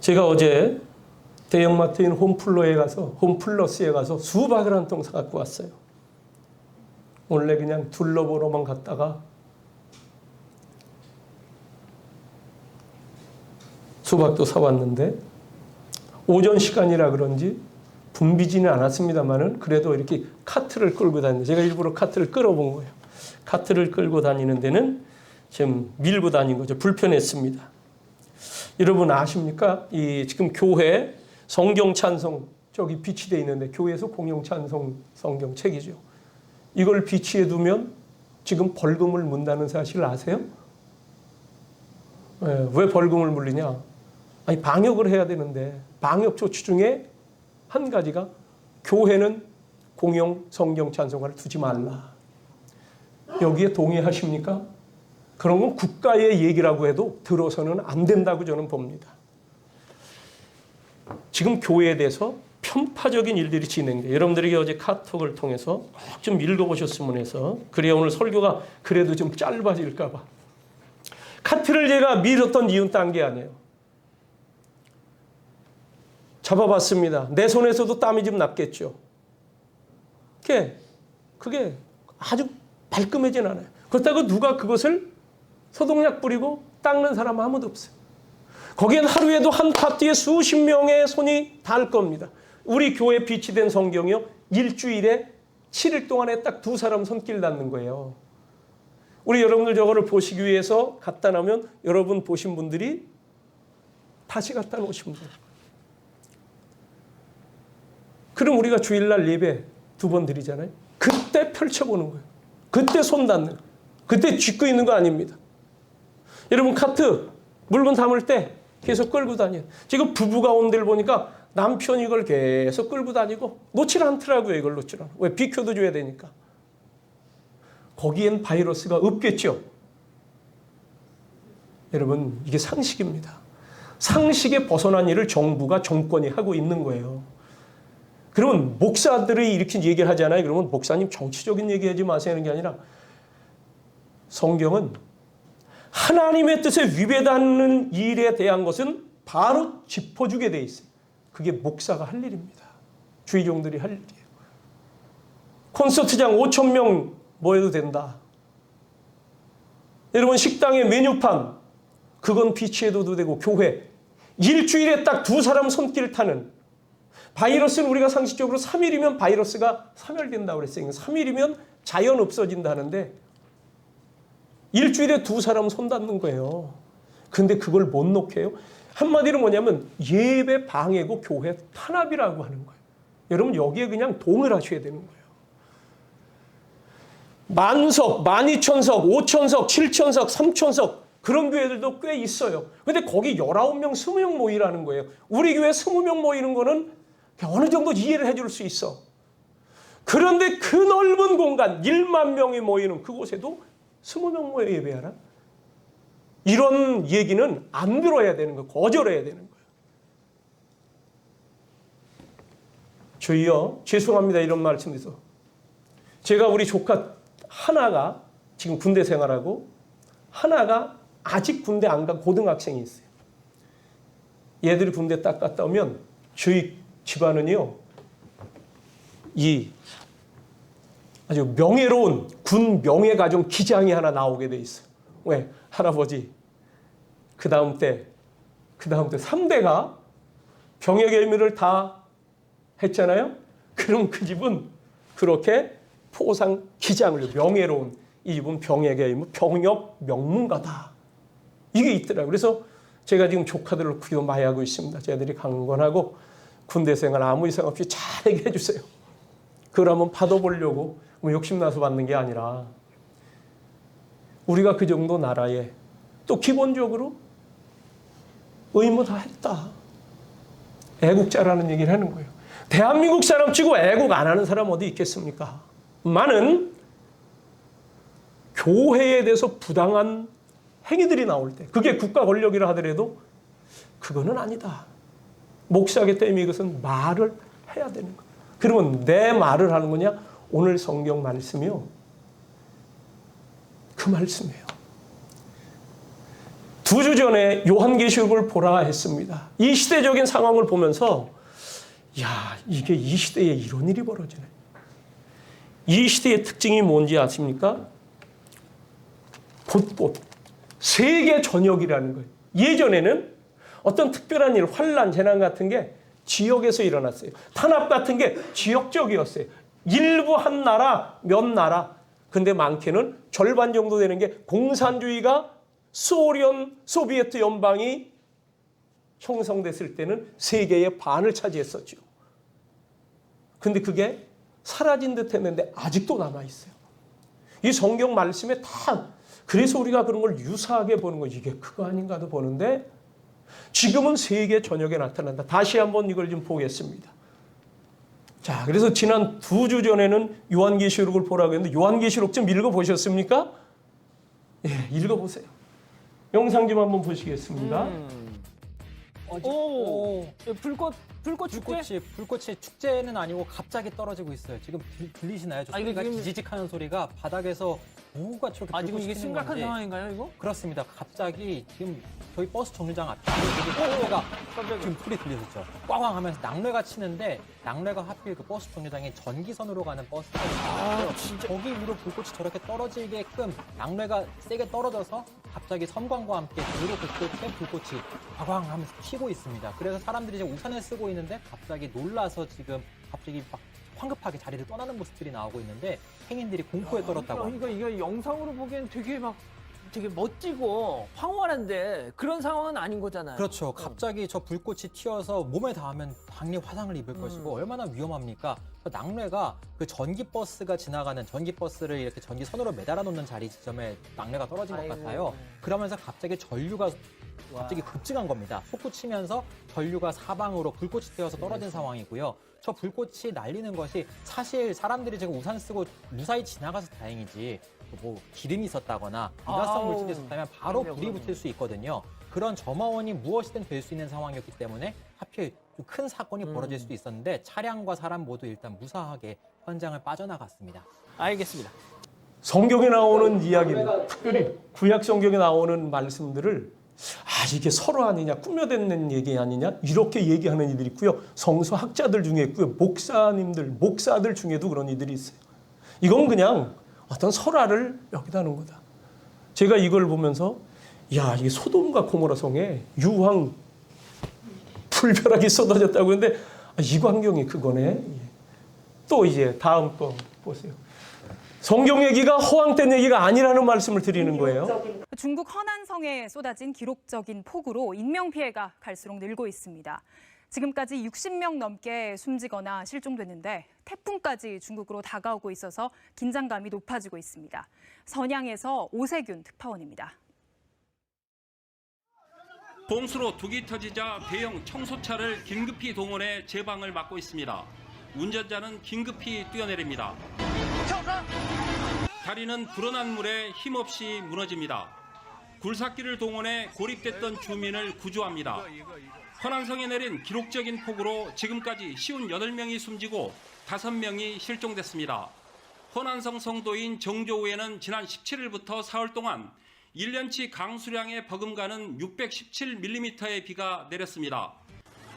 제가 어제 대형마트인 홈플러스에 가서 수박을 한 통 사갖고 왔어요. 원래 그냥 둘러보러만 갔다가 수박도 사왔는데 오전 시간이라 그런지 붐비지는 않았습니다만은 그래도 이렇게 카트를 끌고 다니는데 제가 일부러 카트를 끌어본 거예요. 카트를 끌고 다니는 데는 지금 밀고 다닌 거죠. 불편했습니다. 여러분 아십니까? 이 지금 교회 성경 찬송 저기 비치되어 있는데 교회에서 공용 찬송 성경 책이죠. 이걸 비치해 두면 지금 벌금을 문다는 사실을 아세요? 왜 벌금을 물리냐? 아니 방역을 해야 되는데 방역 조치 중에 한 가지가 교회는 공용 성경 찬송가를 두지 말라. 여기에 동의하십니까? 그런 건 국가의 얘기라고 해도 들어서는 안 된다고 저는 봅니다. 지금 교회에 대해서 편파적인 일들이 진행돼요. 여러분들에게 어제 카톡을 통해서 좀 읽어보셨으면 해서 그래야 오늘 설교가 그래도 좀 짧아질까 봐. 카트를 제가 밀었던 이유는 딴 게 아니에요. 잡아봤습니다. 내 손에서도 땀이 좀 났겠죠. 그게 아주 말끔하진 않아요. 그렇다고 누가 그것을 소독약 뿌리고 닦는 사람 아무도 없어요. 거기엔 하루에도 한 파티에 수십 명의 손이 닿을 겁니다. 우리 교회 비치된 성경이요. 일주일에 7일 동안에 딱 2사람 손길 닿는 거예요. 우리 여러분들 저거를 보시기 위해서 갖다 놓으면 여러분 보신 분들이 다시 갖다 놓으시면 돼요. 그럼 우리가 주일날 예배 2번 드리잖아요. 그때 펼쳐보는 거예요. 그때 손 닿는 거예요. 그때 쥐고 있는 거 아닙니다. 여러분 카트 물건 담을 때 계속 끌고 다녀요. 지금 부부가 온 데를 보니까 남편이 이걸 계속 끌고 다니고 놓질 않더라고요. 이걸 놓질 않아. 왜? 비켜도 줘야 되니까. 거기엔 바이러스가 없겠죠. 여러분 이게 상식입니다. 상식에 벗어난 일을 정부가 정권이 하고 있는 거예요. 그러면 목사들이 이렇게 얘기를 하잖아요. 그러면 목사님 정치적인 얘기하지 마세요 하는 게 아니라 성경은 하나님의 뜻에 위배되는 일에 대한 것은 바로 짚어주게 돼 있어요. 그게 목사가 할 일입니다. 주의종들이 할 일이에요. 콘서트장 5,000명 모여도 된다. 여러분 식당에 메뉴판 그건 비치해둬도 되고 교회 일주일에 딱 2사람 손길 타는 바이러스는 우리가 상식적으로 3일이면 바이러스가 사멸된다고 그랬어요. 3일이면 자연 없어진다는데 일주일에 2사람 손 닿는 거예요. 근데 그걸 못 놓게요. 한마디로 뭐냐면 예배 방해고 교회 탄압이라고 하는 거예요. 여러분 여기에 그냥 동을 하셔야 되는 거예요. 10,000석, 12,000석, 5,000석, 7,000석, 3,000석 그런 교회들도 꽤 있어요. 근데 거기 19명, 20명 모이라는 거예요. 우리 교회 20명 모이는 거는 어느 정도 이해를 해줄 수 있어. 그런데 그 넓은 공간 1만 명이 모이는 그곳에도 20명 모여 예배하라? 이런 얘기는 안 들어야 되는 거예요. 거절해야 되는 거예요. 주여 죄송합니다. 이런 말씀에서. 제가 우리 조카 하나가 지금 군대 생활하고 하나가 아직 군대 안 간 고등학생이 있어요. 얘들이 군대 딱 갔다 오면 저희 집안은요. 이 아주 명예로운 군 명예가정 기장이 하나 나오게 돼 있어요. 왜? 할아버지 그 다음 때 3대가 병역의 의무를 다 했잖아요. 그럼 그 집은 그렇게 포상 기장을 명예로운 이 집은 병역의 의무 병역 명문가다. 이게 있더라고요. 그래서 제가 지금 조카들을 구여 많이 하고 있습니다. 쟤들이 강건하고 군대 생활 아무 이상 없이 잘하게 해주세요. 그걸 한번 받아보려고 욕심나서 받는 게 아니라 우리가 그 정도 나라에 또 기본적으로 의무 다 했다. 애국자라는 얘기를 하는 거예요. 대한민국 사람 치고 애국 안 하는 사람 어디 있겠습니까? 많은 교회에 대해서 부당한 행위들이 나올 때 그게 국가 권력이라 하더라도 그거는 아니다. 목사기 때문에 이것은 말을 해야 되는 거예요. 그러면 내 말을 하는 거냐? 오늘 성경 말씀이요. 그 말씀이에요. 두 주 전에 요한계시록을 보라 했습니다. 이 시대적인 상황을 보면서 야, 이게 이 시대에 이런 일이 벌어지네. 이 시대의 특징이 뭔지 아십니까? 곳곳 세계 전역이라는 거예요. 예전에는 어떤 특별한 일, 환란, 재난 같은 게 지역에서 일어났어요. 탄압 같은 게 지역적이었어요. 일부 한 나라, 몇 나라. 근데 많게는 절반 정도 되는 게 공산주의가 소비에트 연방이 형성됐을 때는 세계의 반을 차지했었죠. 근데 그게 사라진 듯 했는데 아직도 남아있어요. 이 성경 말씀에 다 그래서 우리가 그런 걸 유사하게 보는 거 이게 그거 아닌가도 보는데 지금은 세계 전역에 나타난다. 다시 한번 이걸 좀 보겠습니다. 자, 그래서 지난 두 주 전에는 요한계시록을 보라고 했는데 요한계시록 좀 읽어보셨습니까? 예, 읽어보세요. 영상 좀 한번 보시겠습니다. 불꽃이 축제는 아니고 갑자기 떨어지고 있어요. 지금 들리시나요? 저 소리가 지직하는 소리가 바닥에서 뭐가 저렇게 지금 이게 심각한 건지. 상황인가요, 이거? 그렇습니다. 갑자기 지금 저희 버스 정류장 앞에 낙뢰가 지금 소리 들리셨죠? 꽝꽝 하면서 낙뢰가 치는데 낙뢰가 하필 그 버스 정류장에 전기선으로 가는 버스가 있어요. 진짜. 거기 위로 불꽃이 저렇게 떨어지게끔 낙뢰가 세게 떨어져서 갑자기 섬광과 함께 도로 곳곳에 불꽃이 꽝꽝 하면서 튀고 있습니다. 그래서 사람들이 이제 우산을 쓰고 있는데 갑자기 놀라서 지금 갑자기 막 황급하게 자리를 떠나는 모습들이 나오고 있는데 행인들이 공포에 떨었다고 합니다. 그러니까 이거 영상으로 보기엔 되게 멋지고 황홀한데 그런 상황은 아닌 거잖아요. 그렇죠. 갑자기 저 불꽃이 튀어서 몸에 닿으면 당연히 화상을 입을 것이고 얼마나 위험합니까? 그 낙뢰가 그 전기버스가 지나가는 전기버스를 이렇게 전기선으로 매달아 놓는 자리 지점에 낙뢰가 떨어진 것 같아요. 그러면서 갑자기 전류가 갑자기 급증한 겁니다. 솟구치면서 전류가 사방으로 불꽃이 튀어서 떨어진 상황이고요. 저 불꽃이 날리는 것이 사실 사람들이 지금 우산 쓰고 무사히 지나가서 다행이지 뭐 기름이 있었다거나 인화성 물질이 있었다면 바로 불이 붙을 수 있거든요. 그런 점화원이 무엇이든 될 수 있는 상황이었기 때문에 하필 좀 큰 사건이 벌어질 수도 있었는데 차량과 사람 모두 일단 무사하게 현장을 빠져나갔습니다. 알겠습니다. 성경에 나오는 이야기들, 특별히 구약 성경에 나오는 말씀들을 이게 설화 아니냐, 꾸며댄 얘기 아니냐 이렇게 얘기하는 이들이 있고요. 성서학자들 중에 있고요. 목사들 중에도 그런 이들이 있어요. 이건 그냥 어떤 설화를 여기다 놓은 거다. 제가 이걸 보면서 야, 이게 소돔과 고모라 성에 유황 불벼락이 쏟아졌다고 했는데 이 광경이 그거네. 또 이제 다음 거 보세요. 성경 얘기가 허황된 얘기가 아니라는 말씀을 드리는 거예요. 중국 허난성에 쏟아진 기록적인 폭우로 인명피해가 갈수록 늘고 있습니다. 지금까지 60명 넘게 숨지거나 실종됐는데 태풍까지 중국으로 다가오고 있어서 긴장감이 높아지고 있습니다. 선양에서 오세균 특파원입니다. 봉수로 둑이 터지자 대형 청소차를 긴급히 동원해 제방을 막고 있습니다. 운전자는 긴급히 뛰어내립니다. 다리는 불어난 물에 힘없이 무너집니다. 굴삭기를 동원해 고립됐던 주민을 구조합니다. 허난성에 내린 기록적인 폭우로 지금까지 58명이 숨지고 5명이 실종됐습니다. 허난성 성도인 정조우에는 지난 17일부터 사흘 동안 1년치 강수량에 버금가는 617mm의 비가 내렸습니다.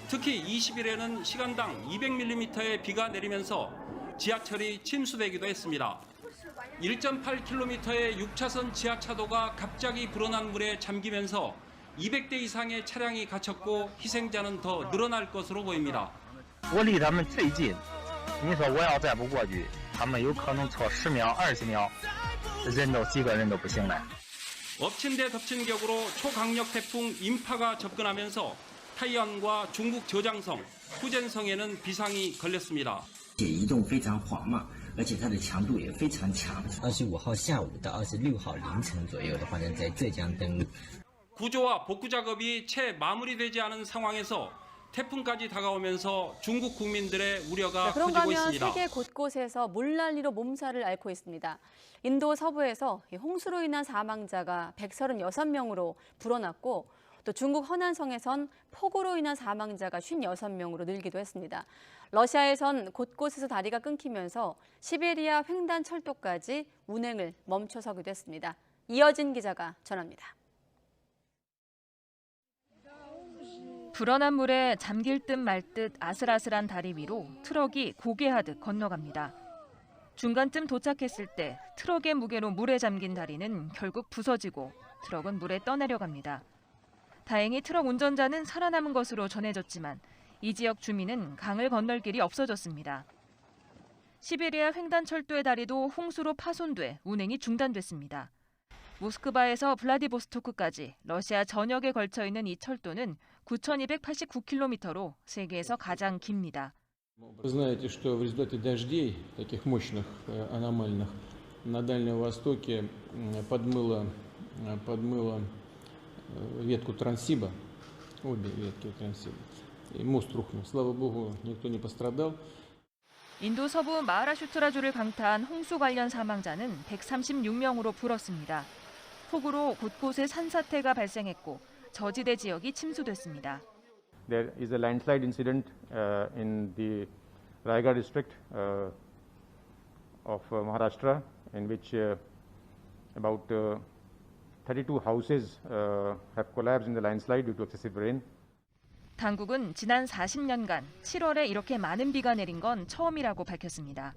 특히 20일에는 시간당 200mm의 비가 내리면서 지하철이 침수되기도 했습니다. 1.8km의 6차선 지하차도가 갑자기 불어난 물에 잠기면서 200대 이상의 차량이 갇혔고 희생자는 더 늘어날 것으로 보입니다. 我离他们最近，你说我要再不过去，他们有可能错10秒、20秒，几个人都不醒了。 엎친 데 덮친 격으로 초강력 태풍 인파가 접근하면서 타이완과 중국 저장성, 후젠성에는 비상이 걸렸습니다. 移动非常缓慢，而且它的强度也非常强。25号下午到26号凌晨左右的话呢，在浙江登陆。 구조와 복구 작업이 채 마무리되지 않은 상황에서 태풍까지 다가오면서 중국 국민들의 우려가 그런가 커지고 하면 있습니다. 세계 곳곳에서 물난리로 몸살을 앓고 있습니다. 인도 서부에서 홍수로 인한 사망자가 136명으로 불어났고 또 중국 허난성에선 폭우로 인한 사망자가 56명으로 늘기도 했습니다. 러시아에선 곳곳에서 다리가 끊기면서 시베리아 횡단 철도까지 운행을 멈춰서기도 했습니다. 이어진 기자가 전합니다. 불어난 물에 잠길 듯 말 듯 아슬아슬한 다리 위로 트럭이 고개하듯 건너갑니다. 중간쯤 도착했을 때 트럭의 무게로 물에 잠긴 다리는 결국 부서지고 트럭은 물에 떠내려갑니다. 다행히 트럭 운전자는 살아남은 것으로 전해졌지만 이 지역 주민은 강을 건널 길이 없어졌습니다. 시베리아 횡단철도의 다리도 홍수로 파손돼 운행이 중단됐습니다. 모스크바에서 블라디보스토크까지 러시아 전역에 걸쳐 있는 이 철도는 9,289km로 세계에서 가장 깁니다. Вы знаете, что в результате дождей, таких мощных, аномальных, на Дальнем Востоке подмыло ветку Транссиба, обе ветки Транссиба, и мост рухнул. Слава богу, никто не пострадал. 인도 서부 마하라슈트라주를 강타한 홍수 관련 사망자는 136명으로 불었습니다. 폭우로 곳곳에 산사태가 발생했고 저지대 지역이 침수됐습니다. There is a landslide incident in the Raigad district of Maharashtra, in which about 32 houses have collapsed in the landslide due to excessive rain. 당국은 지난 40년간 7월에 이렇게 많은 비가 내린 건 처음이라고 밝혔습니다.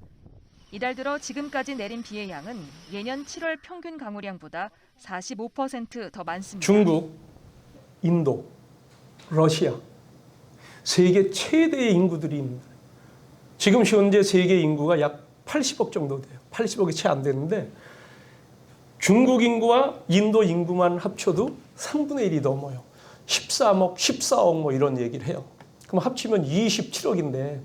이달 들어 지금까지 내린 비의 양은 예년 7월 평균 강우량보다 45% 더 많습니다. 중국, 인도, 러시아 세계 최대의 인구들이 있습니다. 지금 현재 세계 인구가 약 80억 정도 돼요. 80억이 채 안 되는데 중국 인구와 인도 인구만 합쳐도 3분의 1이 넘어요. 13억, 14억 뭐 이런 얘기를 해요. 그럼 합치면 27억인데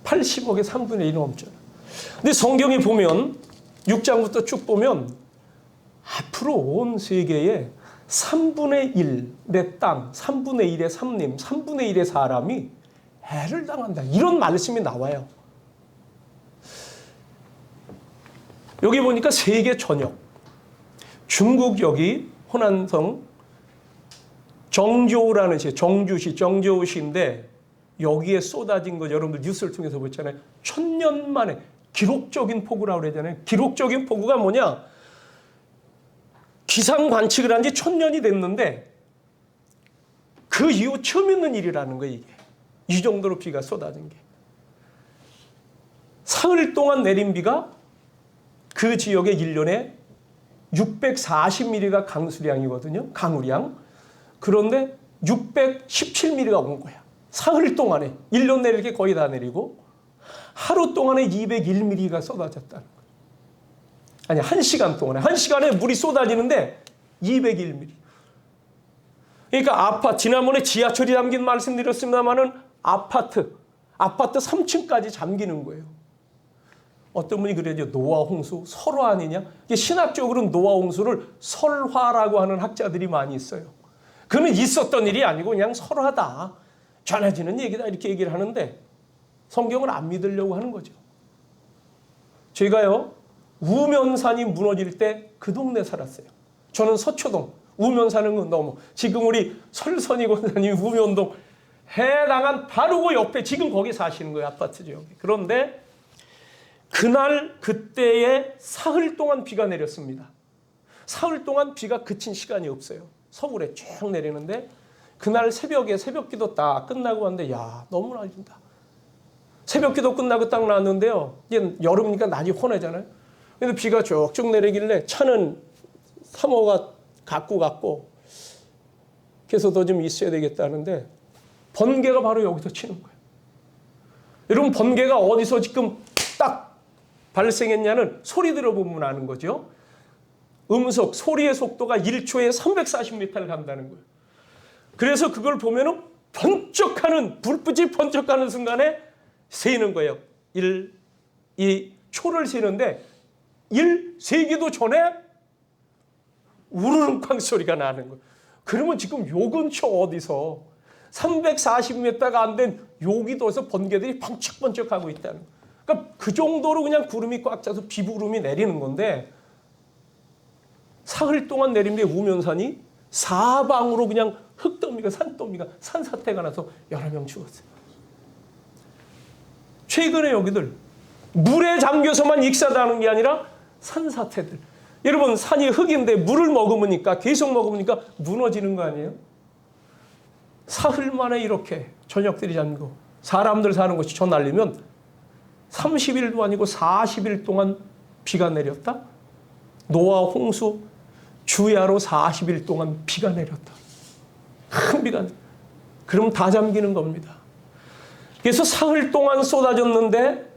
80억의 3분의 1이 넘잖아요. 근데 성경에 보면 6장부터 쭉 보면 앞으로 온 세계에 3분의 1의 땅, 3분의 1의 산림, 3분의 1의 사람이 해를 당한다. 이런 말씀이 나와요. 여기 보니까 세계 전역, 중국 여기 호난성 정조우라는 시, 정주시, 정조우시인데 여기에 쏟아진 거 여러분들 뉴스를 통해서 보잖아요. 1000년 만에 기록적인 폭우라고 그러잖아요. 기록적인 폭우가 뭐냐? 기상 관측을 한 지 1000년이 됐는데 그 이후 처음 있는 일이라는 거예요. 이게. 이 정도로 비가 쏟아진 게. 사흘 동안 내린 비가 그 지역의 1년에 640mm가 강수량이거든요. 강우량. 그런데 617mm가 온 거야. 사흘 동안에 1년 내릴 게 거의 다 내리고 하루 동안에 201mm가 쏟아졌다는 거예요. 아니 1시간 동안에 1시간에 물이 쏟아지는데 201mm. 그러니까 아파트 지난번에 지하철이 잠긴 말씀드렸습니다마는 아파트 3층까지 잠기는 거예요. 어떤 분이 그래요. 노아 홍수 설화 아니냐? 이게 신학적으로는 노아 홍수를 설화라고 하는 학자들이 많이 있어요. 그는 있었던 일이 아니고 그냥 설화다. 전해지는 얘기다. 이렇게 얘기를 하는데 성경을 안 믿으려고 하는 거죠. 제가요. 우면산이 무너질 때 그 동네 살았어요. 저는 서초동. 우면산은 너무. 지금 우리 설선이 권사님 우면동 해당한 바로 그 옆에 지금 거기 사시는 거예요. 아파트죠. 여기. 그런데 그날 그때에 사흘 동안 비가 내렸습니다. 사흘 동안 비가 그친 시간이 없어요. 서울에 쭉 내리는데 그날 새벽에 새벽기도 딱 끝나고 왔는데 야 너무 날린다. 새벽기도 끝나고 딱 나왔는데요. 이제 여름이니까 낮이 혼하잖아요. 근데 비가 쭉쭉 내리길래 차는 사모가 갖고 갔고 그래서 더 좀 있어야 되겠다는데 번개가 바로 여기서 치는 거예요. 여러분 번개가 어디서 지금 딱 발생했냐는 소리 들어보면 아는 거죠. 음속, 소리의 속도가 1초에 340m를 간다는 거예요. 그래서 그걸 보면은 번쩍하는, 불빛이 번쩍하는 순간에 세이는 거예요. 1, 2, 초를 세는데 1 세기도 전에 우르릉 쾅 소리가 나는 거예요. 그러면 지금 요 근처 어디서 340m가 안 된 여기도에서 번개들이 번쩍번쩍하고 있다는 거예요. 그러니까 그 정도로 그냥 구름이 꽉 차서 비구름이 내리는 건데 사흘 동안 내린 게 우면산이 사방으로 그냥 흙더미가 산더미가 산사태가 나서 여러 명 죽었어요. 최근에 여기들 물에 잠겨서만 익사다는 게 아니라 산사태들. 여러분 산이 흙인데 물을 머금으니까 계속 머금으니까 무너지는 거 아니에요? 사흘 만에 이렇게 저녁들이 잠기고 사람들 사는 곳이 저 날리면 30일도 아니고 40일 동안 비가 내렸다. 노아 홍수 주야로 40일 동안 비가 내렸다. 큰 비가 내렸다. 그럼 다 잠기는 겁니다. 그래서 사흘 동안 쏟아졌는데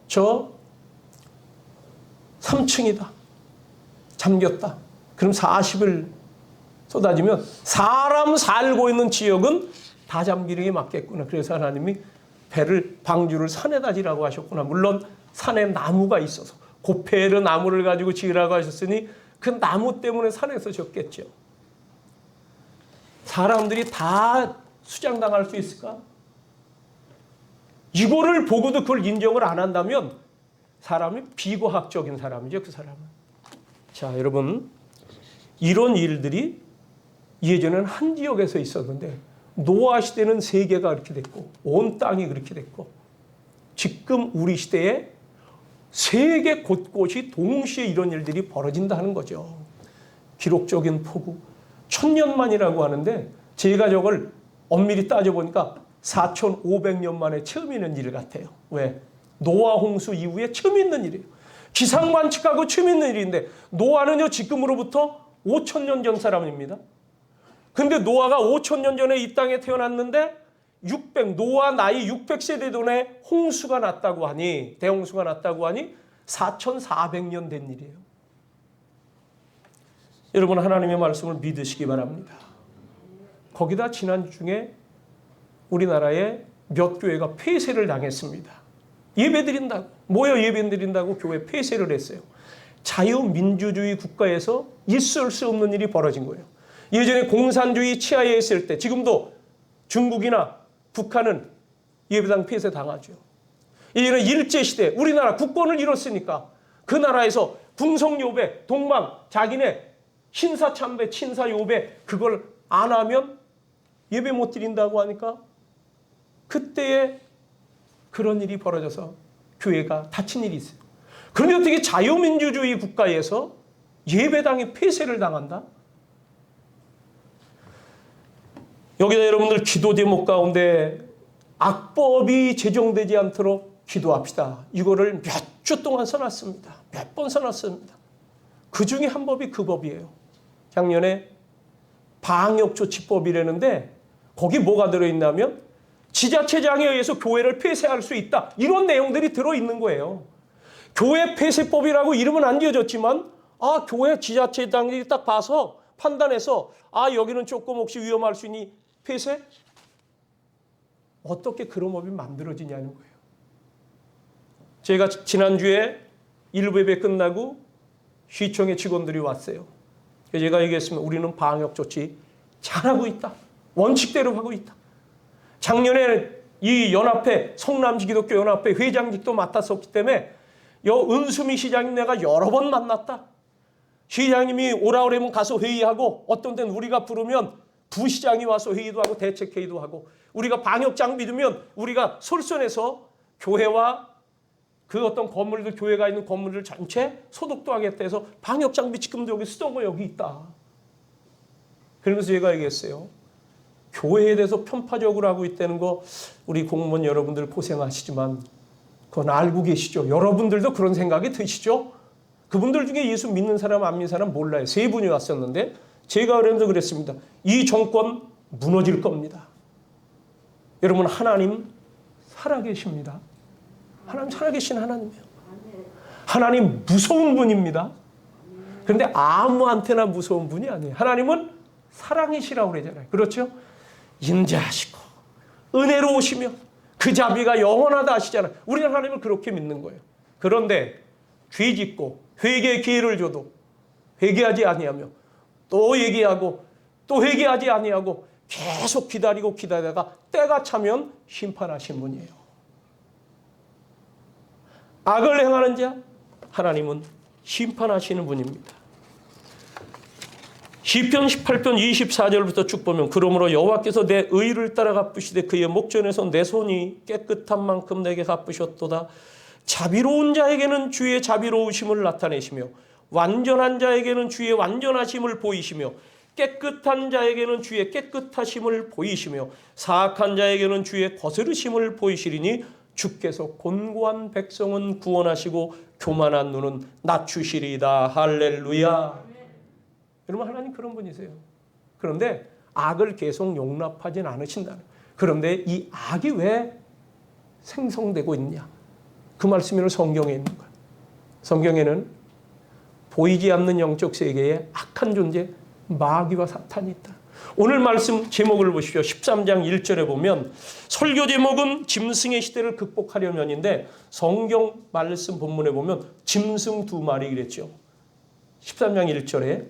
저 3층이다. 잠겼다. 그럼 40일 쏟아지면 사람 살고 있는 지역은 다 잠기는 게 맞겠구나. 그래서 하나님이 배를 방주를 산에다 지라고 하셨구나. 물론 산에 나무가 있어서 고페르 나무를 가지고 지으라고 하셨으니 그 나무 때문에 산에서 졌겠죠. 사람들이 다 수장당할 수 있을까? 이거를 보고도 그걸 인정을 안 한다면 사람이 비과학적인 사람이죠. 그 사람은. 자, 여러분, 이런 일들이 예전에는 한 지역에서 있었는데 노아 시대는 세계가 그렇게 됐고 온 땅이 그렇게 됐고 지금 우리 시대에 세계 곳곳이 동시에 이런 일들이 벌어진다 하는 거죠. 기록적인 폭우 1000년만이라고 하는데 제가 저걸 엄밀히 따져보니까 4500년 만에 처음 있는 일 같아요. 왜? 노아 홍수 이후에 처음 있는 일이에요. 기상관측하고 처음 있는 일인데 노아는요 지금으로부터 5000년 전 사람입니다. 근데 노아가 5000년 전에 이 땅에 태어났는데 노아 나이 600세대 전에 홍수가 났다고 하니 대홍수가 났다고 하니 4400년 된 일이에요. 여러분 하나님의 말씀을 믿으시기 바랍니다. 거기다 지난 중에 우리나라에 몇 교회가 폐쇄를 당했습니다. 예배드린다고 모여 예배드린다고 교회 폐쇄를 했어요. 자유민주주의 국가에서 있을 수 없는 일이 벌어진 거예요. 예전에 공산주의 치하에 있을 때 지금도 중국이나 북한은 예배당 폐쇄 당하죠. 예전에 일제시대 우리나라 국권을 잃었으니까 그 나라에서 궁성요배, 동방, 자기네 신사참배, 친사요배 그걸 안 하면 예배 못 드린다고 하니까 그때에 그런 일이 벌어져서 교회가 다친 일이 있어요. 그런데 어떻게 자유민주주의 국가에서 예배당이 폐쇄를 당한다? 여기다 여러분들 기도 제목 가운데 악법이 제정되지 않도록 기도합시다. 이거를 몇 주 동안 써놨습니다. 몇 번 써놨습니다. 그 중에 한 법이 그 법이에요. 작년에 방역조치법이라는데 거기 뭐가 들어있냐면 지자체장에 의해서 교회를 폐쇄할 수 있다. 이런 내용들이 들어있는 거예요. 교회 폐쇄법이라고 이름은 안 지어졌지만 교회 지자체장이 딱 봐서 판단해서 여기는 조금 혹시 위험할 수 있니 폐쇄? 어떻게 그런 법이 만들어지냐는 거예요. 제가 지난주에 일부 예배 끝나고 시청의 직원들이 왔어요. 제가 얘기했습니다. 우리는 방역 조치 잘하고 있다. 원칙대로 하고 있다. 작년에 이 연합회 성남시 기독교 연합회 회장직도 맡았었기 때문에 은수미 시장님 내가 여러 번 만났다. 시장님이 오라 그러면 가서 회의하고 어떤 때는 우리가 부르면 부시장이 와서 회의도 하고 대책회의도 하고 우리가 방역장 믿으면 우리가 솔선해서 교회와 그 어떤 건물들 교회가 있는 건물들 전체 소독도 하겠다 해서 방역장비 지금도 여기 쓰던 거 여기 있다. 그러면서 제가 얘기했어요. 교회에 대해서 편파적으로 하고 있다는 거 우리 공무원 여러분들 고생하시지만 그건 알고 계시죠. 여러분들도 그런 생각이 드시죠. 그분들 중에 예수 믿는 사람 안 믿는 사람 몰라요. 세 분이 왔었는데 제가 그러면서 그랬습니다. 이 정권 무너질 겁니다. 여러분 하나님 살아계십니다. 하나님 살아계신 하나님이에요. 하나님 무서운 분입니다. 그런데 아무한테나 무서운 분이 아니에요. 하나님은 사랑이시라고 그러잖아요. 그렇죠? 인자하시고 은혜로우시며 그 자비가 영원하다 하시잖아요. 우리는 하나님을 그렇게 믿는 거예요. 그런데 죄 짓고 회개의 기회를 줘도 회개하지 아니하며 또 얘기하고 또 회개하지 아니하고 계속 기다리고 기다리다가 때가 차면 심판하신 분이에요. 악을 행하는 자 하나님은 심판하시는 분입니다. 시편 18편 24절부터 쭉 보면 그러므로 여호와께서 내 의를 따라 갚으시되 그의 목전에서 내 손이 깨끗한 만큼 내게 갚으셨도다. 자비로운 자에게는 주의 자비로우심을 나타내시며 완전한 자에게는 주의 완전하심을 보이시며 깨끗한 자에게는 주의 깨끗하심을 보이시며 사악한 자에게는 주의 거스르심을 보이시리니 주께서 곤고한 백성은 구원하시고 교만한 눈은 낮추시리이다. 할렐루야. 여러분, 하나님 그런 분이세요. 그런데 악을 계속 용납하진 않으신다는 거예요. 그런데 이 악이 왜 생성되고 있냐? 그 말씀이 오늘 성경에 있는 거예요. 성경에는 보이지 않는 영적 세계에 악한 존재 마귀와 사탄이 있다. 오늘 말씀 제목을 보십시오. 13장 1절에 보면 설교 제목은 짐승의 시대를 극복하려면인데 성경 말씀 본문에 보면 짐승 2마리 그랬죠. 13장 1절에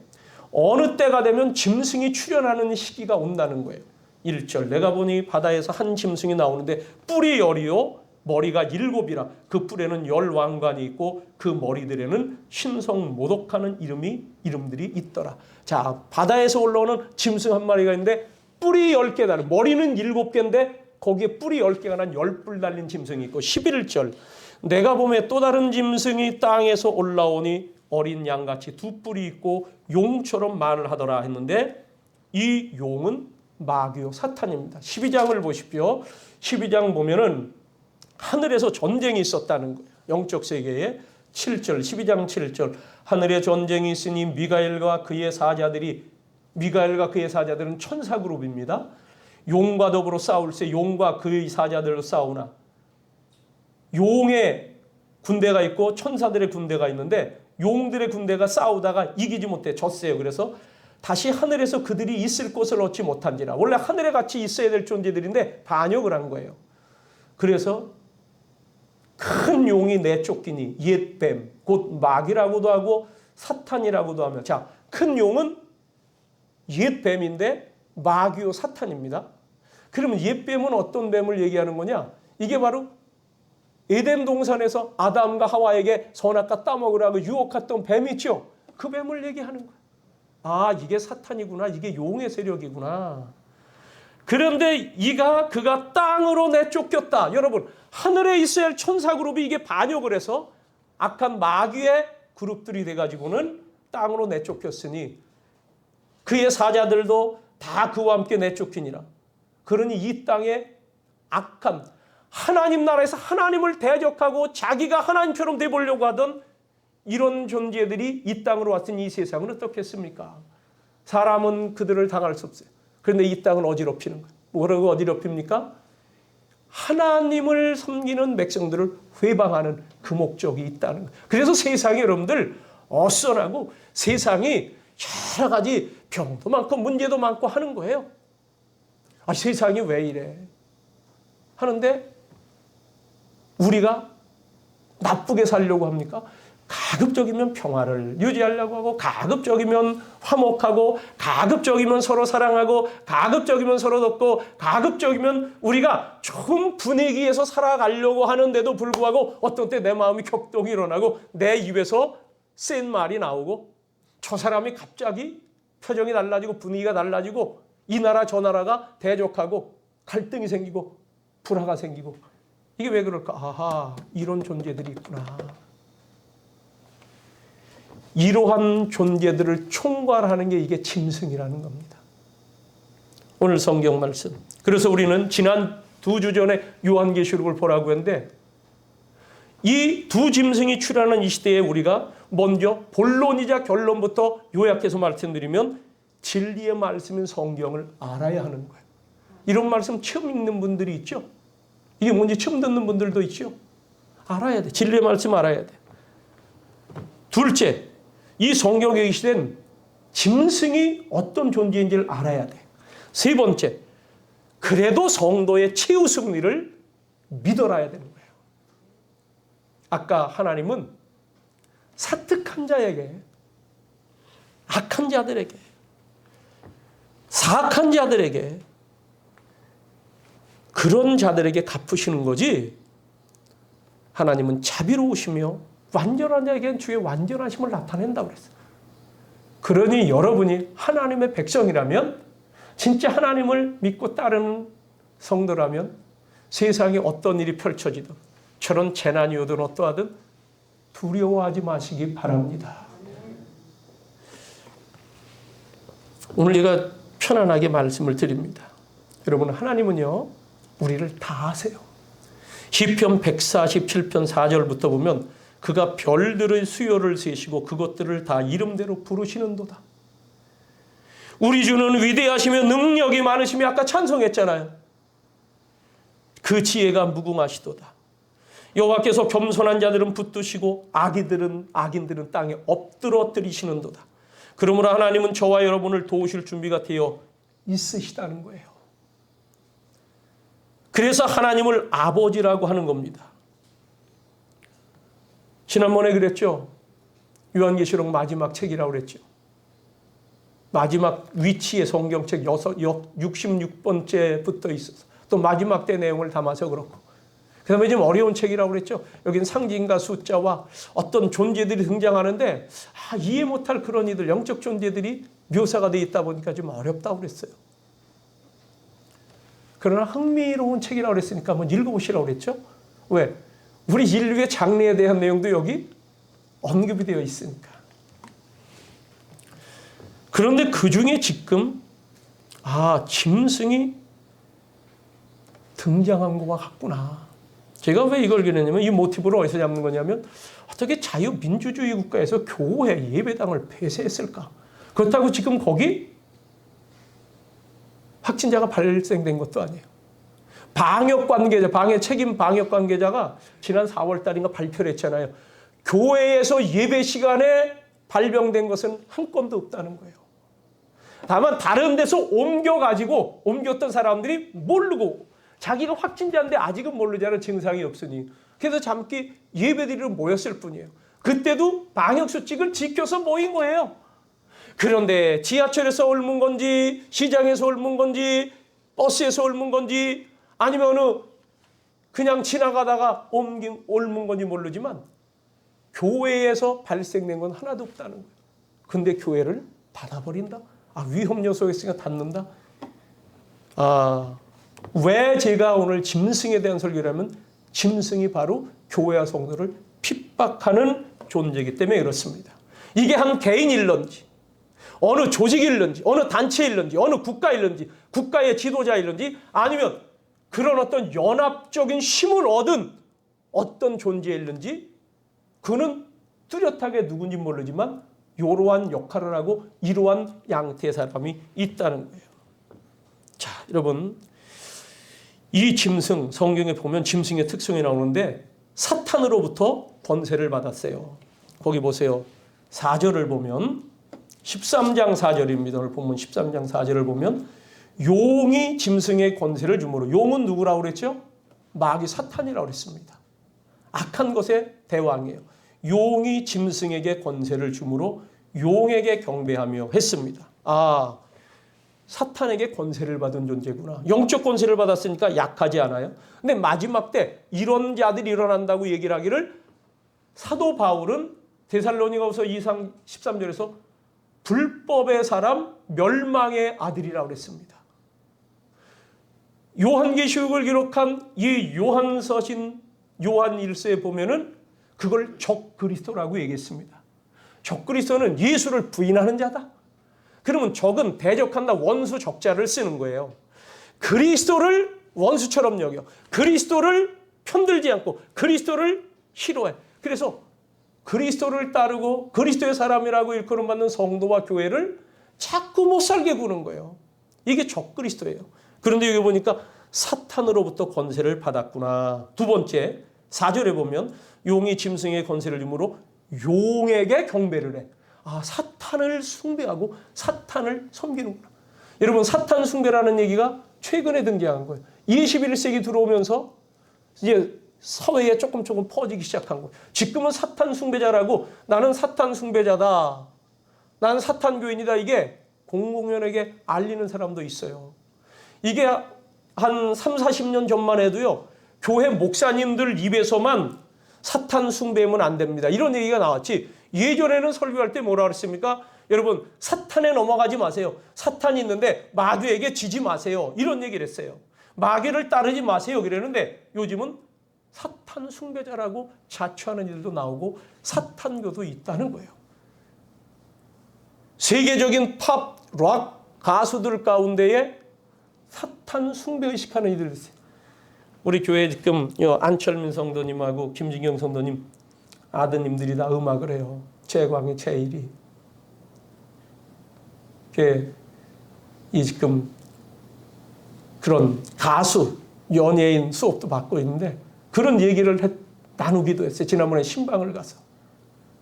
어느 때가 되면 짐승이 출현하는 시기가 온다는 거예요. 1절 내가 보니 바다에서 한 짐승이 나오는데 뿔이 10이요 머리가 7이라 그 뿔에는 10왕관이 있고 그 머리들에는 신성 모독하는 이름들이 있더라. 자, 바다에서 올라오는 짐승 한 마리가 있는데 뿔이 10개 달린, 머리는 7개인데 거기에 뿔이 10개가 난 10뿔 달린 짐승이 있고 11절 내가 보매 또 다른 짐승이 땅에서 올라오니 어린 양같이 2뿔이 있고 용처럼 말을 하더라 했는데 이 용은 마귀요 사탄입니다. 12장을 보십시오. 12장 보면은 하늘에서 전쟁이 있었다는 거예요. 영적 세계에 7절 12장 7절 하늘에 전쟁이 있으니 미가엘과 그의 사자들은 천사 그룹입니다. 용과 더불어 싸울세 용과 그의 사자들로 싸우나 용의 군대가 있고 천사들의 군대가 있는데 용들의 군대가 싸우다가 이기지 못해 졌어요. 그래서 다시 하늘에서 그들이 있을 곳을 얻지 못한지라. 원래 하늘에 같이 있어야 될 존재들인데 반역을 한 거예요. 그래서 큰 용이 내쫓기니 옛뱀 곧 마귀라고도 하고 사탄이라고도 하며 자, 큰 용은 옛뱀인데 마귀요 사탄입니다. 그러면 옛뱀은 어떤 뱀을 얘기하는 거냐? 이게 바로 에덴 동산에서 아담과 하와에게 선악과 따먹으라고 유혹했던 뱀 있죠? 그 뱀을 얘기하는 거예요. 아, 이게 사탄이구나. 이게 용의 세력이구나. 그런데 그가 땅으로 내쫓겼다. 여러분, 하늘에 있어야 할 천사 그룹이 이게 반역을 해서 악한 마귀의 그룹들이 돼가지고는 땅으로 내쫓겼으니 그의 사자들도 다 그와 함께 내쫓기니라. 그러니 이 땅에 악한 하나님 나라에서 하나님을 대적하고 자기가 하나님처럼 돼보려고 하던 이런 존재들이 이 땅으로 왔으니 이 세상은 어떻겠습니까? 사람은 그들을 당할 수 없어요. 그런데 이 땅은 어지럽히는 거예요. 뭐라고 어지럽힙니까? 하나님을 섬기는 백성들을 회방하는 그 목적이 있다는 거예요. 그래서 세상에 여러분들 어수선하고 세상이 여러 가지 병도 많고 문제도 많고 하는 거예요. 아, 세상이 왜 이래? 하는데 우리가 나쁘게 살려고 합니까? 가급적이면 평화를 유지하려고 하고 가급적이면 화목하고 가급적이면 서로 사랑하고 가급적이면 서로 돕고 가급적이면 우리가 좋은 분위기에서 살아가려고 하는데도 불구하고 어떤 때 내 마음이 격동이 일어나고 내 입에서 센 말이 나오고 저 사람이 갑자기 표정이 달라지고 분위기가 달라지고 이 나라 저 나라가 대적하고 갈등이 생기고 불화가 생기고 이게 왜 그럴까? 아하, 이런 존재들이 있구나. 이러한 존재들을 총괄하는 게 이게 짐승이라는 겁니다. 오늘 성경 말씀. 그래서 우리는 지난 2주 전에 요한계시록을 보라고 했는데 이 두 짐승이 출현하는 이 시대에 우리가 먼저 본론이자 결론부터 요약해서 말씀드리면 진리의 말씀인 성경을 알아야 하는 거예요. 이런 말씀 처음 읽는 분들이 있죠. 이게 뭔지 처음 듣는 분들도 있죠. 알아야 돼. 진리의 말씀 알아야 돼. 둘째, 이 성경에 계시된 짐승이 어떤 존재인지를 알아야 돼. 세 번째, 그래도 성도의 최후 승리를 믿어라야 되는 거예요. 아까 하나님은 사특한 자에게, 악한 자들에게, 사악한 자들에게, 그런 자들에게 갚으시는 거지 하나님은 자비로우시며 완전한 자에게는 주의 완전하심을 나타낸다고 그랬어요. 그러니 여러분이 하나님의 백성이라면 진짜 하나님을 믿고 따르는 성도라면 세상에 어떤 일이 펼쳐지든 저런 재난이 오든 어떠하든 두려워하지 마시기 바랍니다. 오늘 제가 편안하게 말씀을 드립니다. 여러분, 하나님은요, 우리를 다 아세요. 시편 147편 4절부터 보면 그가 별들의 수요를 세시고 그것들을 다 이름대로 부르시는도다. 우리 주는 위대하시며 능력이 많으시며 아까 찬송했잖아요. 그 지혜가 무궁하시도다. 여호와께서 겸손한 자들은 붙드시고 악인들은 땅에 엎드러뜨리시는도다. 그러므로 하나님은 저와 여러분을 도우실 준비가 되어 있으시다는 거예요. 그래서 하나님을 아버지라고 하는 겁니다. 지난번에 그랬죠. 요한계시록 마지막 책이라고 그랬죠. 마지막 위치에 성경책 66번째 붙어 있어서 또 마지막 때 내용을 담아서 그렇고, 그 다음에 좀 어려운 책이라고 그랬죠. 여기는 상징과 숫자와 어떤 존재들이 등장하는데 이해 못할 그런 이들, 영적 존재들이 묘사가 되어 있다 보니까 좀 어렵다고 그랬어요. 그러나 흥미로운 책이라고 그랬으니까 한번 읽어보시라고 그랬죠. 왜? 우리 인류의 장래에 대한 내용도 여기 언급이 되어 있으니까. 그런데 그 중에 지금 짐승이 등장한 것과 같구나. 제가 왜 이걸 그랬냐면, 이 모티브를 어디서 잡는 거냐면, 어떻게 자유민주주의 국가에서 교회 예배당을 폐쇄했을까? 그렇다고 지금 거기 확진자가 발생된 것도 아니에요. 책임 방역 관계자가 지난 4월 달인가 발표를 했잖아요. 교회에서 예배 시간에 발병된 것은 한 건도 없다는 거예요. 다만 다른 데서 옮겼던 사람들이 모르고, 자기가 확진자인데 아직은 모르잖아요. 증상이 없으니. 그래서 잠기 예배드리러 모였을 뿐이에요. 그때도 방역수칙을 지켜서 모인 거예요. 그런데 지하철에서 옮은 건지, 시장에서 옮은 건지, 버스에서 옮은 건지, 아니면 그냥 지나가다가 옮은 건지 모르지만 교회에서 발생된 건 하나도 없다는 거예요. 근데 교회를 닫아버린다? 위험 요소가 있으니까 닫는다? 왜 제가 오늘 짐승에 대한 설교를 하면, 짐승이 바로 교회와 성도를 핍박하는 존재이기 때문에 그렇습니다. 이게 한 개인일런지, 어느 조직일런지, 어느 단체일런지, 어느 국가일런지, 국가의 지도자일런지, 아니면 그런 어떤 연합적인 힘을 얻은 어떤 존재일런지, 그는 뚜렷하게 누군지 모르지만 이러한 역할을 하고 이러한 양태의 사람이 있다는 거예요. 자, 여러분, 이 짐승, 성경에 보면 짐승의 특성이 나오는데 사탄으로부터 권세를 받았어요. 거기 보세요. 4절을 보면, 13장 4절입니다. 오늘 본문 13장 4절을 보면 용이 짐승의 권세를 주므로, 용은 누구라고 그랬죠? 마귀 사탄이라고 그랬습니다. 악한 것의 대왕이에요. 용이 짐승에게 권세를 주므로 용에게 경배하며 했습니다. 사탄에게 권세를 받은 존재구나. 영적 권세를 받았으니까 약하지 않아요. 근데 마지막 때 이런 자들이 일어난다고 얘기를 하기를, 사도 바울은 데살로니가후서 2장 13절에서 불법의 사람, 멸망의 아들이라고 그랬습니다. 요한계시록을 기록한 이 요한서신 요한 1서에 보면은 그걸 적그리스도라고 얘기했습니다. 적그리스도는 예수를 부인하는 자다. 그러면 적은 대적한다, 원수 적자를 쓰는 거예요. 그리스도를 원수처럼 여겨. 그리스도를 편들지 않고 그리스도를 싫어해. 그래서 그리스도를 따르고 그리스도의 사람이라고 일컬음받는 성도와 교회를 자꾸 못 살게 구는 거예요. 이게 적그리스도예요. 그런데 여기 보니까 사탄으로부터 권세를 받았구나. 두 번째, 4절에 보면 용이 짐승의 권세를 주므로 용에게 경배를 해. 사탄을 숭배하고 사탄을 섬기는구나. 여러분, 사탄 숭배라는 얘기가 최근에 등장한 거예요. 21세기 들어오면서 이제 사회에 조금 퍼지기 시작한 거예요. 지금은 사탄 숭배자라고, 나는 사탄 숭배자다, 나는 사탄 교인이다, 이게 공공연하게 알리는 사람도 있어요. 이게 한 3, 40년 전만 해도요, 교회 목사님들 입에서만 사탄 숭배하면 안 됩니다, 이런 얘기가 나왔지, 예전에는 설교할 때 뭐라 그랬습니까? 여러분, 사탄에 넘어가지 마세요. 사탄이 있는데 마귀에게 지지 마세요, 이런 얘기를 했어요. 마귀를 따르지 마세요 그랬는데, 요즘은 사탄 숭배자라고 자처하는 일도 나오고 사탄교도 있다는 거예요. 세계적인 팝, 락 가수들 가운데에 사탄 숭배의식하는 이들이 있어요. 우리 교회에 지금 안철민 성도님하고 김진경 성도님 아드님들이 다 음악을 해요. 제광이 제일이. 이 지금 그런 가수, 연예인 수업도 받고 있는데 그런 얘기를 나누기도 했어요. 지난번에 신방을 가서.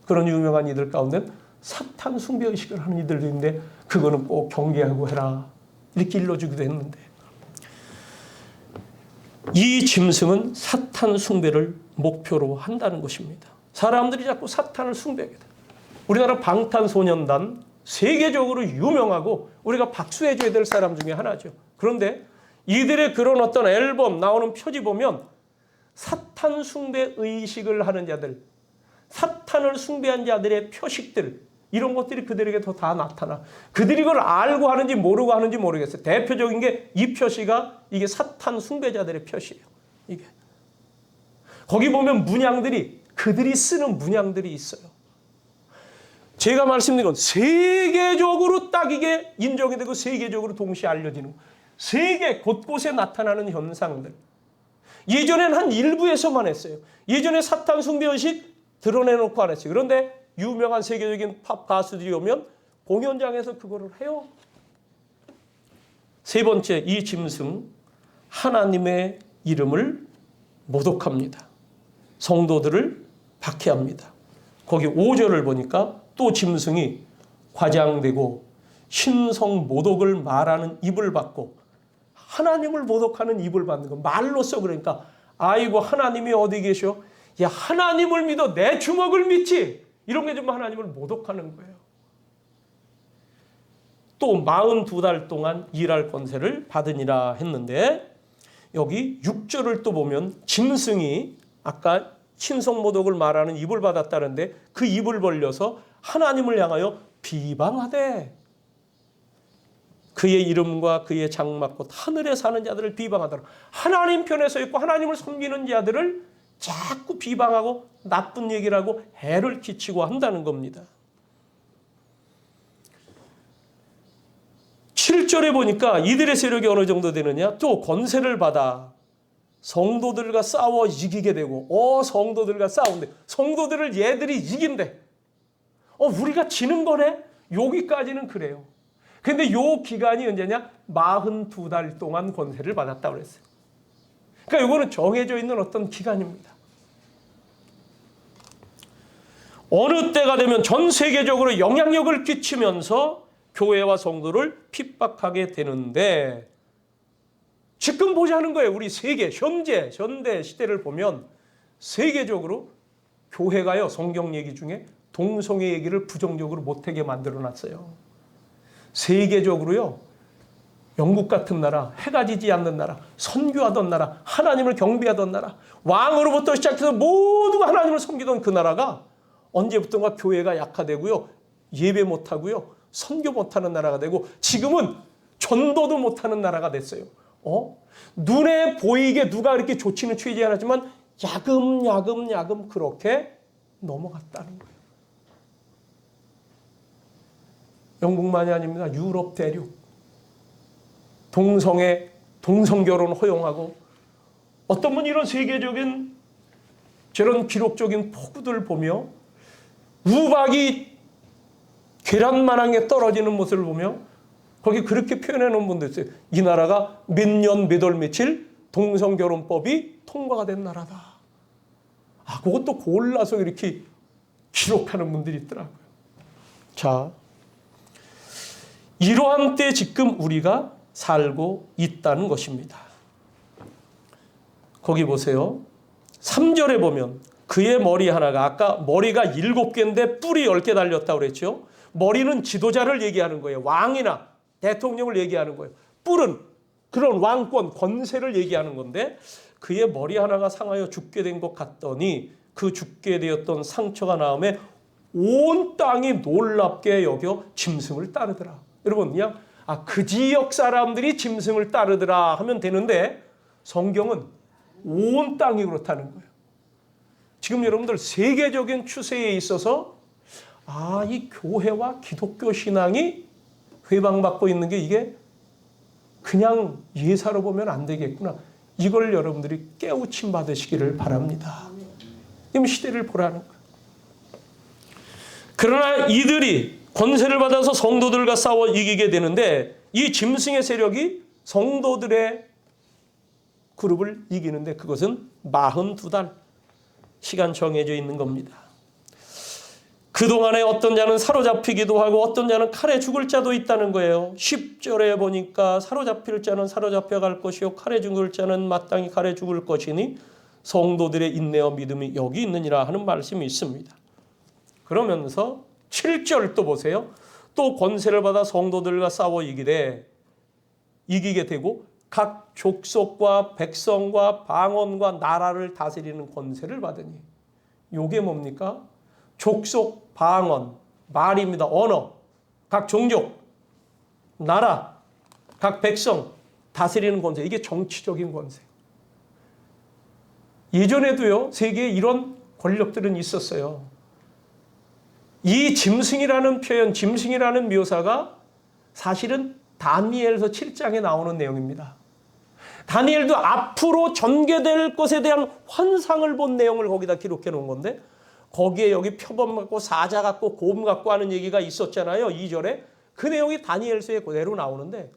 그런 유명한 이들 가운데 사탄 숭배의식을 하는 이들도 있는데 그거는 꼭 경계하고 해라. 이렇게 일러주기도 했는데 이 짐승은 사탄 숭배를 목표로 한다는 것입니다. 사람들이 자꾸 사탄을 숭배하게 돼요. 우리나라 방탄소년단 세계적으로 유명하고 우리가 박수해 줘야 될 사람 중에 하나죠. 그런데 이들의 그런 어떤 앨범 나오는 표지 보면 사탄 숭배 의식을 하는 자들, 사탄을 숭배한 자들의 표식들 이런 것들이 그들에게 다 나타나. 그들이 그걸 알고 하는지 모르고 하는지 모르겠어요. 대표적인 게 이 표시가 이게 사탄 숭배자들의 표시예요. 이게. 거기 보면 문양들이 그들이 쓰는 문양들이 있어요. 제가 말씀드린 건 세계적으로 딱 이게 인정이 되고 세계적으로 동시에 알려지는 세계 곳곳에 나타나는 현상들. 예전엔 한 일부에서만 했어요. 예전에 사탄 숭배의식 드러내놓고 안 했어요. 그런데 유명한 세계적인 팝 가수들이 오면 공연장에서 그거를 해요. 세 번째, 이 짐승 하나님의 이름을 모독합니다. 성도들을 박해합니다. 거기 5절을 보니까 또 짐승이 과장되고 신성 모독을 말하는 입을 받고 하나님을 모독하는 입을 받는 거 말로써 그러니까 아이고 하나님이 어디 계셔? 야 하나님을 믿어 내 주먹을 믿지. 이런 게 좀 하나님을 모독하는 거예요. 또 42달 동안 일할 권세를 받으니라 했는데 여기 6절을 또 보면 짐승이 아까 신성 모독을 말하는 입을 받았다는데 그 입을 벌려서 하나님을 향하여 비방하되 그의 이름과 그의 장막과 하늘에 사는 자들을 비방하더라. 하나님 편에 서 있고 하나님을 섬기는 자들을 자꾸 비방하고 나쁜 얘기를 하고 해를 끼치고 한다는 겁니다. 7절에 보니까 이들의 세력이 어느 정도 되느냐? 또 권세를 받아 성도들과 싸워 이기게 되고 성도들과 싸운대. 성도들을 얘들이 이긴대. 우리가 지는 거네? 여기까지는 그래요. 근데 요 기간이 언제냐? 42달 동안 권세를 받았다고 그랬어요. 그러니까 이거는 정해져 있는 어떤 기간입니다. 어느 때가 되면 전 세계적으로 영향력을 끼치면서 교회와 성도를 핍박하게 되는데 지금 보자는 거예요. 우리 세계, 현대 시대를 보면 세계적으로 교회가요. 성경 얘기 중에 동성애 얘기를 부정적으로 못하게 만들어놨어요. 세계적으로요. 영국 같은 나라, 해가 지지 않는 나라, 선교하던 나라, 하나님을 경배하던 나라, 왕으로부터 시작해서 모두가 하나님을 섬기던 그 나라가 언제부턴가 교회가 약화되고요. 예배 못하고요. 선교 못하는 나라가 되고 지금은 전도도 못하는 나라가 됐어요. 눈에 보이게 누가 이렇게 좋지는 취하지 않았지만 야금 그렇게 넘어갔다는 거예요. 영국만이 아닙니다. 유럽 대륙. 동성결혼 허용하고 어떤 분이 이런 세계적인 저런 기록적인 폭우들을 보며 우박이 계란만한 게 떨어지는 모습을 보며 거기 그렇게 표현해 놓은 분도 있어요. 이 나라가 몇 년 몇 월 며칠 동성결혼법이 통과가 된 나라다. 그것도 골라서 이렇게 기록하는 분들이 있더라고요. 자, 이러한 때 지금 우리가 살고 있다는 것입니다. 거기 보세요. 3절에 보면 그의 머리 하나가 아까 머리가 7개인데 뿔이 10개 달렸다고 그랬죠. 머리는 지도자를 얘기하는 거예요. 왕이나 대통령을 얘기하는 거예요. 뿔은 그런 왕권, 권세를 얘기하는 건데 그의 머리 하나가 상하여 죽게 된 것 같더니 그 죽게 되었던 상처가 나음에 온 땅이 놀랍게 여겨 짐승을 따르더라. 여러분 그냥 그 지역 사람들이 짐승을 따르더라 하면 되는데 성경은 온 땅이 그렇다는 거예요. 지금 여러분들 세계적인 추세에 있어서 이 교회와 기독교 신앙이 회방받고 있는 게 이게 그냥 예사로 보면 안 되겠구나. 이걸 여러분들이 깨우침 받으시기를 바랍니다. 지금 시대를 보라는 거예요. 그러나 이들이 권세를 받아서 성도들과 싸워 이기게 되는데 이 짐승의 세력이 성도들의 그룹을 이기는데 그것은 42달 시간 정해져 있는 겁니다. 그동안에 어떤 자는 사로잡히기도 하고 어떤 자는 칼에 죽을 자도 있다는 거예요. 10절에 보니까 사로잡힐 자는 사로잡혀갈 것이요 칼에 죽을 자는 마땅히 칼에 죽을 것이니 성도들의 인내와 믿음이 여기 있느니라 하는 말씀이 있습니다. 그러면서 7절 또 보세요. 또 권세를 받아 성도들과 싸워 이기게 되고 각 족속과 백성과 방언과 나라를 다스리는 권세를 받으니 요게 뭡니까? 족속, 방언, 말입니다. 언어, 각 종족, 나라, 각 백성 다스리는 권세. 이게 정치적인 권세. 예전에도요. 세계에 이런 권력들은 있었어요. 이 짐승이라는 표현, 짐승이라는 묘사가 사실은 다니엘서 7장에 나오는 내용입니다. 다니엘도 앞으로 전개될 것에 대한 환상을 본 내용을 거기다 기록해 놓은 건데 거기에 여기 표범 같고 사자 같고 곰 같고 하는 얘기가 있었잖아요. 2절에. 그 내용이 다니엘서에 그대로 나오는데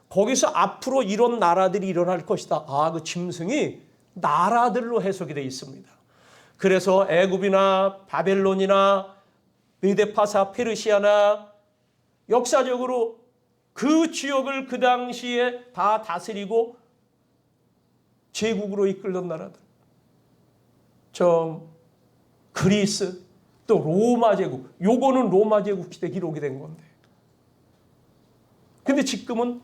거기서 앞으로 이런 나라들이 일어날 것이다. 아, 그 짐승이 나라들로 해석이 되어 있습니다. 그래서 애굽이나 바벨론이나 메데파사 페르시아나 역사적으로 그 지역을 그 당시에 다 다스리고 제국으로 이끌던 나라들. 그리스, 또 로마 제국. 요거는 로마 제국 시대 기록이 된 건데. 근데 지금은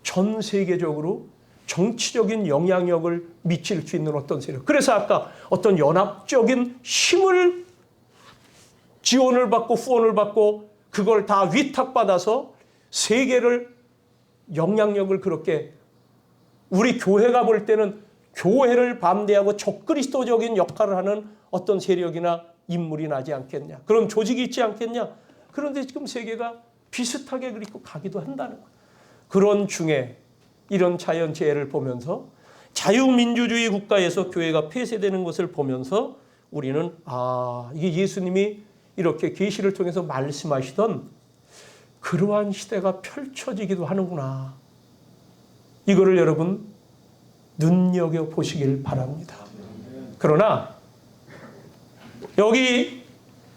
전 세계적으로 정치적인 영향력을 미칠 수 있는 어떤 세력. 그래서 아까 어떤 연합적인 힘을 지원을 받고 후원을 받고 그걸 다 위탁받아서 세계를 영향력을 그렇게 우리 교회가 볼 때는 교회를 반대하고 적그리스도적인 역할을 하는 어떤 세력이나 인물이 나지 않겠냐. 그런 조직이 있지 않겠냐. 그런데 지금 세계가 비슷하게 그리고 가기도 한다는 거예요. 그런 중에 이런 자연재해를 보면서 자유민주주의 국가에서 교회가 폐쇄되는 것을 보면서 우리는 이게 예수님이 이렇게 계시를 통해서 말씀하시던 그러한 시대가 펼쳐지기도 하는구나. 이거를 여러분 눈여겨보시길 바랍니다. 그러나 여기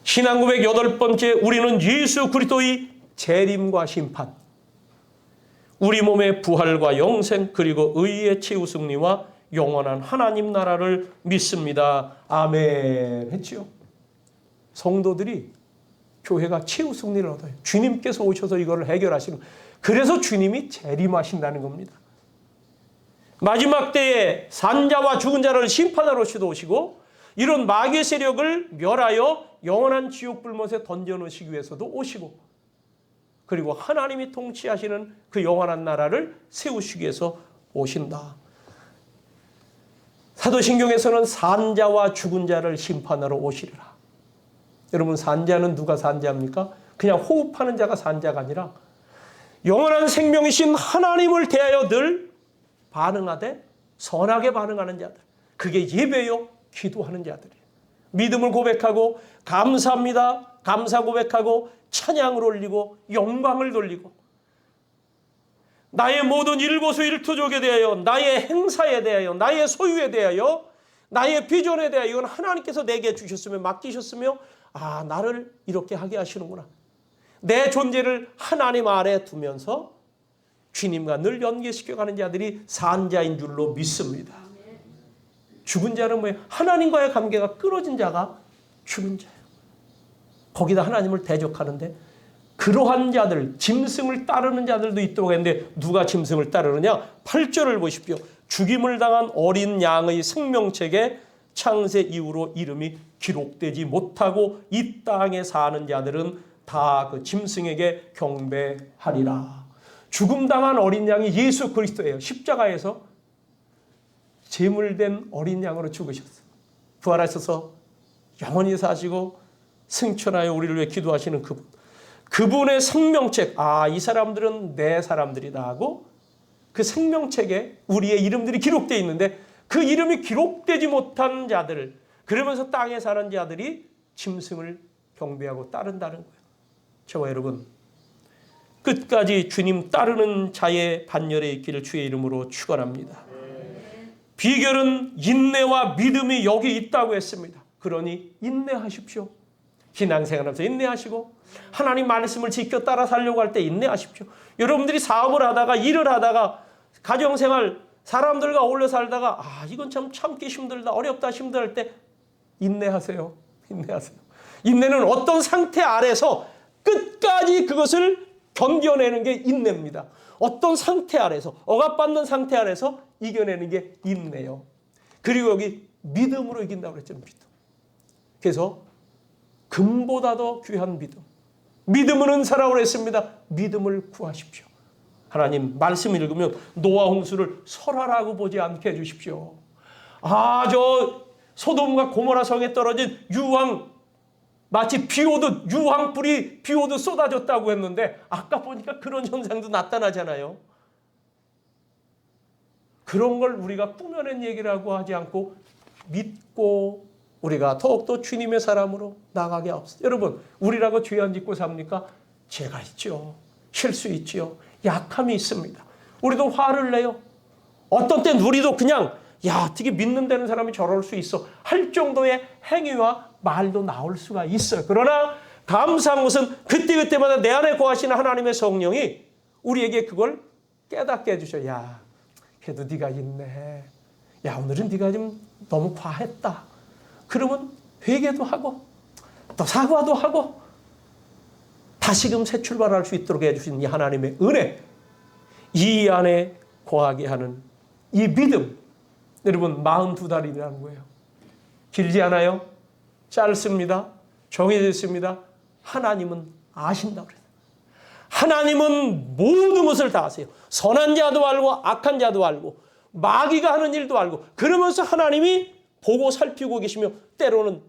신앙고백 8번째 우리는 예수 그리스도의 재림과 심판, 우리 몸의 부활과 영생 그리고 의의 최후 승리와 영원한 하나님 나라를 믿습니다. 아멘 했죠. 성도들이 교회가 최후 승리를 얻어요. 주님께서 오셔서 이걸 해결하시는, 그래서 주님이 재림하신다는 겁니다. 마지막 때에 산자와 죽은 자를 심판하러 오시고 이런 마귀의 세력을 멸하여 영원한 지옥 불못에 던져놓으시기 위해서도 오시고, 그리고 하나님이 통치하시는 그 영원한 나라를 세우시기 위해서 오신다. 사도신경에서는 산자와 죽은 자를 심판하러 오시리라. 여러분, 산자는 누가 산자입니까? 그냥 호흡하는 자가 산자가 아니라 영원한 생명이신 하나님을 대하여 늘 반응하되 선하게 반응하는 자들. 그게 예배요, 기도하는 자들이에요. 믿음을 고백하고 감사합니다, 감사 고백하고 찬양을 올리고 영광을 돌리고 나의 모든 일거수일투족에 대하여, 나의 행사에 대하여, 나의 소유에 대하여, 나의 비전에 대하여 이건 하나님께서 내게 주셨으며 맡기셨으며 나를 이렇게 하게 하시는구나. 내 존재를 하나님 아래 두면서 주님과 늘 연계시켜가는 자들이 산자인 줄로 믿습니다. 죽은 자는 뭐예요? 하나님과의 관계가 끊어진 자가 죽은 자예요. 거기다 하나님을 대적하는데 그러한 자들, 짐승을 따르는 자들도 있다고 했는데 누가 짐승을 따르느냐? 8절을 보십시오. 죽임을 당한 어린 양의 생명책에 창세 이후로 이름이 기록되지 못하고 이 땅에 사는 자들은 다 그 짐승에게 경배하리라. 죽음당한 어린 양이 예수 그리스도예요. 십자가에서 제물된 어린 양으로 죽으셨어요. 부활하셔서 영원히 사시고 승천하여 우리를 위해 기도하시는 그분. 그분의 생명책, 이 사람들은 내 사람들이다 하고 그 생명책에 우리의 이름들이 기록되어 있는데 그 이름이 기록되지 못한 자들, 그러면서 땅에 사는 자들이 짐승을 경배하고 따른다는 거예요. 저와 여러분, 끝까지 주님 따르는 자의 반열에 있기를 주의 이름으로 축원합니다. 비결은 인내와 믿음이 여기 있다고 했습니다. 그러니 인내하십시오. 신앙생활하면서 인내하시고 하나님 말씀을 지켜 따라 살려고 할 때 인내하십시오. 여러분들이 사업을 하다가 일을 하다가 가정생활 사람들과 어울려 살다가 이건 참 참기 힘들다, 어렵다, 힘들 때 인내하세요. 인내하세요. 인내는 어떤 상태 아래서 끝까지 그것을 견뎌내는 게 인내입니다. 어떤 상태 아래서, 억압받는 상태 아래서 이겨내는 게 인내요. 그리고 여기 믿음으로 이긴다고 그랬죠. 믿음. 그래서 금보다 더 귀한 믿음. 믿음은 은사라고 했습니다. 믿음을 구하십시오. 하나님 말씀 읽으면 노아 홍수를 설화라고 보지 않게 해주십시오. 저 소돔과 고모라 성에 떨어진 유황, 마치 비 오듯 유황불이 비 오듯 쏟아졌다고 했는데 아까 보니까 그런 현상도 나타나잖아요. 그런 걸 우리가 꾸며낸 얘기라고 하지 않고 믿고 우리가 더욱더 주님의 사람으로 나가게 하옵소서. 여러분, 우리라고 죄 안 짓고 삽니까? 죄가 있죠. 실수 있지요. 약함이 있습니다. 우리도 화를 내요. 어떤 땐 우리도 그냥 어떻게 믿는다는 사람이 저럴 수 있어 할 정도의 행위와 말도 나올 수가 있어요. 그러나 감사한 것은 그때그때마다 내 안에 거하시는 하나님의 성령이 우리에게 그걸 깨닫게 해주셔. 그래도 네가 있네. 오늘은 네가 좀 너무 과했다. 그러면 회개도 하고 또 사과도 하고 다시금 새 출발할 수 있도록 해주신 이 하나님의 은혜, 이 안에 거하게 하는 이 믿음, 여러분 42달이라는 거예요. 길지 않아요? 짧습니다. 정해져 있습니다. 하나님은 아신다고 그래요. 하나님은 모든 것을 다 아세요. 선한 자도 알고 악한 자도 알고 마귀가 하는 일도 알고 그러면서 하나님이 보고 살피고 계시며 때로는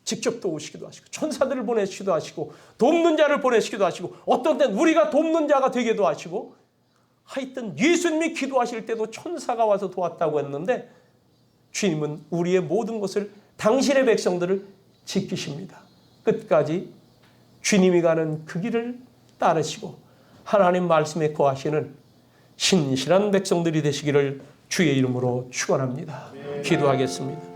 직접 도우시기도 하시고 천사들을 보내시기도 하시고 돕는 자를 보내시기도 하시고 어떤 때는 우리가 돕는 자가 되기도 하시고 하여튼 예수님이 기도하실 때도 천사가 와서 도왔다고 했는데 주님은 우리의 모든 것을 당신의 백성들을 지키십니다. 끝까지 주님이 가는 그 길을 따르시고 하나님 말씀에 거하시는 신실한 백성들이 되시기를 주의 이름으로 축원합니다. 기도하겠습니다.